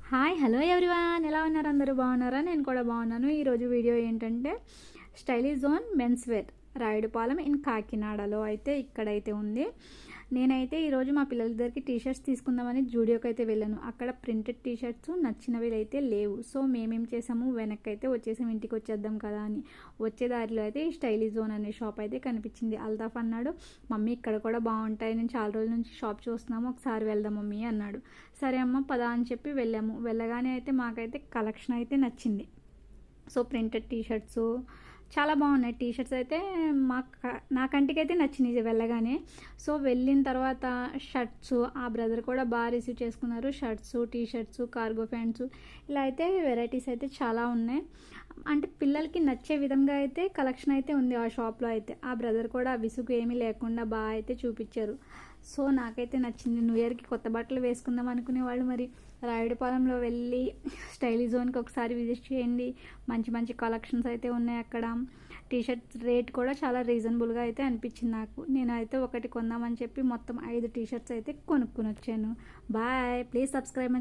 Hi hello everyone, ఎలా ఉన్నారు? అందరూ బాగున్నారా? నేను కూడా బాగున్నాను. ఈరోజు వీడియో ఏంటంటే Stylee zone men's wear Rayudupalem in కాకినాడలో అయితే ఇక్కడైతే ఉంది. నేనైతే ఈరోజు మా పిల్లలిద్దరికి టీషర్ట్స్ తీసుకుందామని జూడియోకి అయితే వెళ్ళాను. అక్కడ ప్రింటెడ్ టీషర్ట్స్ నచ్చినవి అయితే లేవు. సో మేమేం చేసాము, వెనక్కి అయితే వచ్చేసాము, ఇంటికి వచ్చేద్దాం కదా అని. వచ్చే దారిలో అయితే ఈ స్టైలీ జోన్ అనే షాప్ అయితే కనిపించింది. అల్తాఫ్ అన్నాడు, మమ్మీ ఇక్కడ కూడా బాగుంటాయి, నేను చాలా రోజుల నుంచి షాప్ చూస్తున్నాము, ఒకసారి వెళ్దాం మమ్మీ అన్నాడు. సరే అమ్మ పదా అని చెప్పి వెళ్ళాము. వెళ్ళగానే అయితే మాకైతే కలెక్షన్ అయితే నచ్చింది. సో ప్రింటెడ్ టీషర్ట్స్ చాలా బాగున్నాయి. టీషర్ట్స్ అయితే నా కంటికైతే నచ్చినాయి వెళ్ళగానే. సో వెళ్ళిన తర్వాత షర్ట్స్ ఆ బ్రదర్ కూడా బాగా రిసీవ్ చేసుకున్నారు. షర్ట్స్, టీషర్ట్స్, కార్గో ప్యాంట్స్ ఇలా అయితే వెరైటీస్ అయితే చాలా ఉన్నాయి. అంటే పిల్లలకి నచ్చే విధంగా అయితే కలెక్షన్ అయితే ఉంది ఆ షాప్లో అయితే. ఆ బ్రదర్ కూడా విసుగు ఏమీ లేకుండా బాగా అయితే చూపించారు. సో నాకైతే నచ్చింది. న్యూ ఇయర్కి కొత్త బట్టలు వేసుకుందాం అనుకునే వాళ్ళు మరి రాయుడుపాలెంలో వెళ్ళి స్టైలీ జోన్కి ఒకసారి విజిట్ చేయండి. మంచి మంచి కలెక్షన్స్ అయితే ఉన్నాయి అక్కడ. టీషర్ట్స్ రేట్ కూడా చాలా రీజనబుల్గా అయితే అనిపించింది నాకు. నేనైతే ఒకటి కొందామని చెప్పి మొత్తం 5 టీషర్ట్స్ అయితే కొనుక్కొని వచ్చాను. Bye, please subscribe.